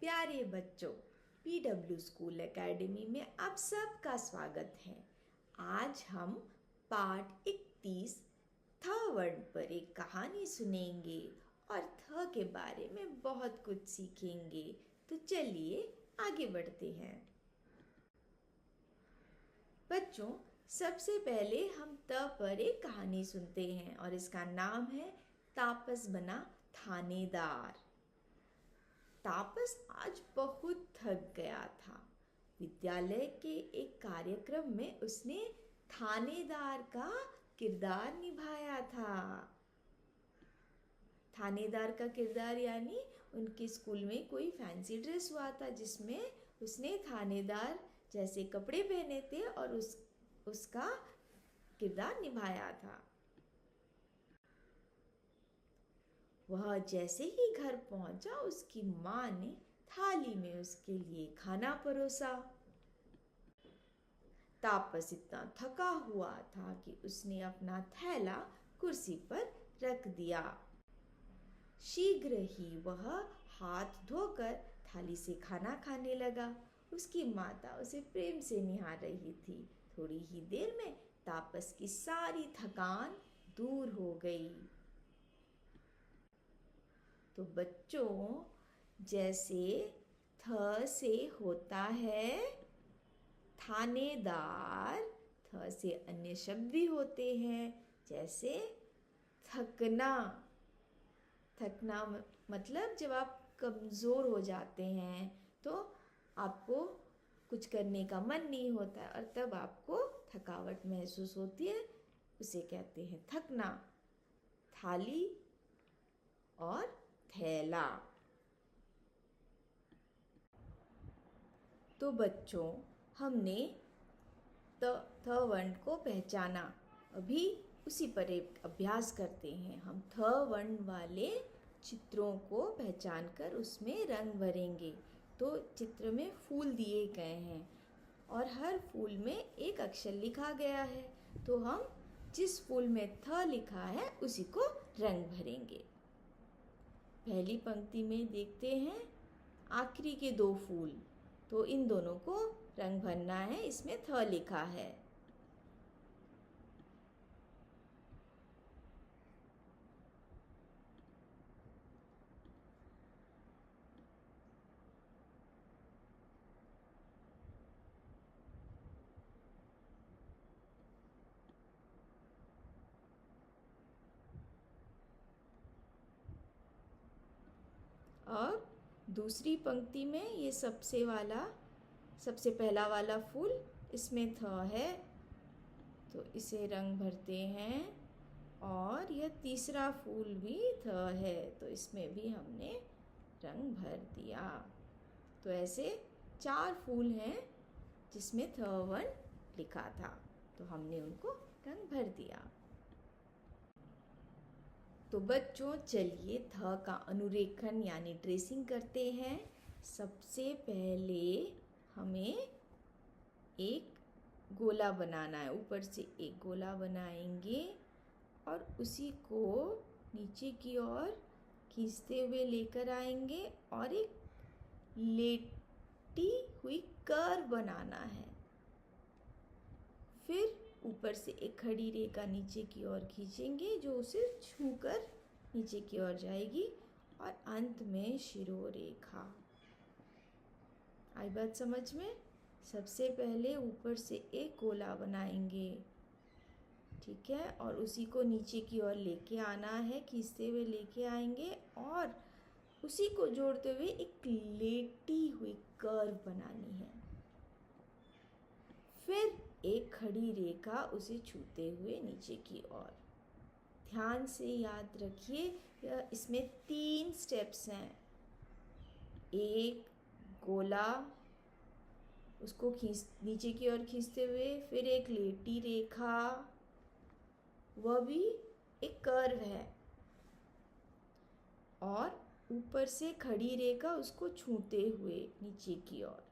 प्यारे बच्चों, PW school academy में आप सबका स्वागत है। आज हम पाठ 31 थ वर्ण पर एक कहानी सुनेंगे और थ के बारे में बहुत कुछ सीखेंगे। तो चलिए आगे बढ़ते हैं। बच्चों, सबसे पहले हम त पर एक कहानी सुनते हैं और इसका नाम है तापस बना थानेदार। तापस आज बहुत थक गया था। विद्यालय के एक कार्यक्रम में उसने थानेदार का किरदार निभाया था। थानेदार का किरदार यानी उनके स्कूल में कोई फैंसी ड्रेस हुआ था जिसमें उसने थानेदार जैसे कपड़े पहने थे और उसका किरदार निभाया था। वह जैसे ही घर पहुंचा, उसकी माँ ने थाली में उसके लिए खाना परोसा। तापस इतना थका हुआ था कि उसने अपना थैला कुर्सी पर रख दिया। शीघ्र ही वह हाथ धोकर थाली से खाना खाने लगा। उसकी माता उसे प्रेम से निहार रही थी। थोड़ी ही देर में तापस की सारी थकान दूर हो गई। तो बच्चों, जैसे थ से होता है थानेदार, थ से अन्य शब्द भी होते हैं जैसे थकना। थकना मतलब जब आप कमज़ोर हो जाते हैं तो आपको कुछ करने का मन नहीं होता है और तब आपको थकावट महसूस होती है, उसे कहते हैं थकना। थाली और थैला। तो बच्चों, हमने थ वर्ण को पहचाना। अभी उसी पर एक अभ्यास करते हैं। हम थ वर्ण वाले चित्रों को पहचान कर उसमें रंग भरेंगे। तो चित्र में फूल दिए गए हैं और हर फूल में एक अक्षर लिखा गया है। तो हम जिस फूल में थ लिखा है उसी को रंग भरेंगे। पहली पंक्ति में देखते हैं आखिरी के दो फूल, तो इन दोनों को रंग भरना है। इसमें थ लिखा है। अब दूसरी पंक्ति में ये सबसे पहला वाला फूल, इसमें थ है, तो इसे रंग भरते हैं। और यह तीसरा फूल भी थ है, तो इसमें भी हमने रंग भर दिया। तो ऐसे 4 फूल हैं जिसमें थ वर्ण लिखा था, तो हमने उनको रंग भर दिया। तो बच्चों, चलिए थ का अनुरेखण यानी ट्रेसिंग करते हैं। सबसे पहले हमें एक गोला बनाना है। ऊपर से एक गोला बनाएंगे और उसी को नीचे की ओर खींचते हुए लेकर आएंगे और एक लेटी हुई कर्व बनाना है। फिर ऊपर से एक खड़ी रेखा नीचे की ओर खींचेंगे जो उसे छूकर नीचे की ओर जाएगी और अंत में शिरोरेखा। आई बात समझ में? सबसे पहले ऊपर से एक गोला बनाएंगे, ठीक है, और उसी को नीचे की ओर लेके आना है, खींचते हुए लेके आएंगे और उसी को जोड़ते हुए एक लेटी हुई कर्व बनानी है। फिर एक खड़ी रेखा उसे छूते हुए नीचे की ओर। ध्यान से याद रखिए, इसमें 3 स्टेप्स हैं। एक गोला, उसको नीचे की ओर खींचते हुए, फिर एक लेटी रेखा, वह भी एक कर्व है, और ऊपर से खड़ी रेखा उसको छूते हुए नीचे की ओर,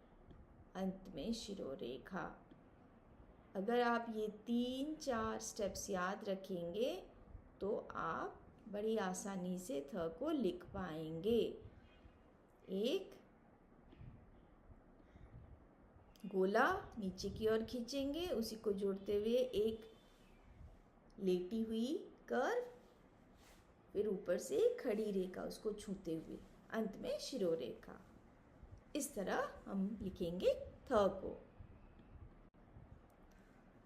अंत में शिरोरेखा। अगर आप ये 3-4 स्टेप्स याद रखेंगे तो आप बड़ी आसानी से थ को लिख पाएंगे। एक गोला नीचे की ओर खींचेंगे, उसी को जोड़ते हुए एक लेटी हुई कर्व, फिर ऊपर से खड़ी रेखा उसको छूते हुए, अंत में शिरोरेखा। इस तरह हम लिखेंगे थ को।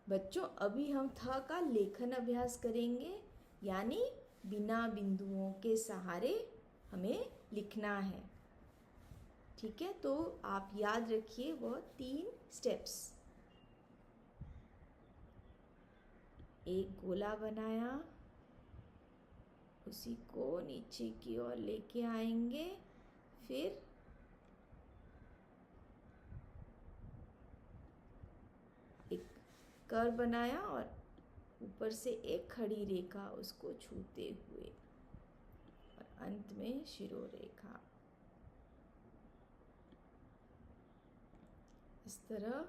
बच्चों अभी हम थ का लेखन अभ्यास करेंगे, यानी बिना बिंदुओं के सहारे हमें लिखना है। ठीक है, तो आप याद रखिए वह 3 स्टेप्स। एक गोला बनाया, उसी को नीचे की ओर लेके आएंगे, फिर एक कर्व बनाया और ऊपर से एक खड़ी रेखा उसको छूते हुए, और अंत में शिरोरेखा। इस तरह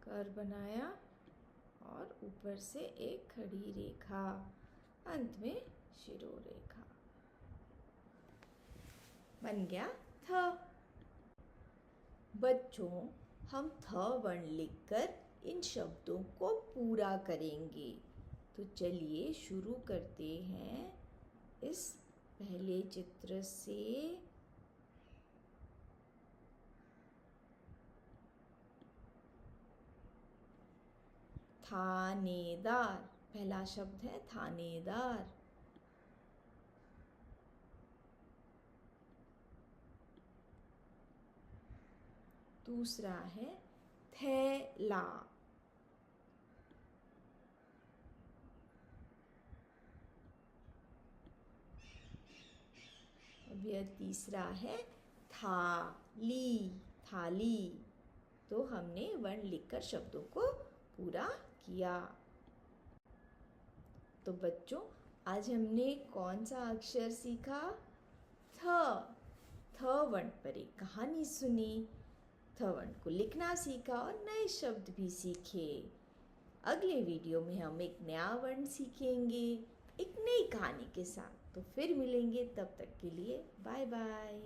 कर्व बनाया और ऊपर से एक खड़ी रेखा, अंत में शिरोरेखा। बन गया थ। बच्चों हम थ वर्ण लिखकर इन शब्दों को पूरा करेंगे। तो चलिए शुरू करते हैं इस पहले चित्र से। थानेदार, पहला शब्द है थानेदार। दूसरा है थैला। अब यह तीसरा है थाली, थाली। तो हमने वर्ण लिखकर शब्दों को पूरा किया। तो बच्चों आज हमने कौन सा अक्षर सीखा? थ। थ वर्ण पर एक कहानी सुनी, थ वर्ण को लिखना सीखा और नए शब्द भी सीखे। अगले वीडियो में हम एक नया वर्ण सीखेंगे एक नई कहानी के साथ। तो फिर मिलेंगे, तब तक के लिए बाय बाय।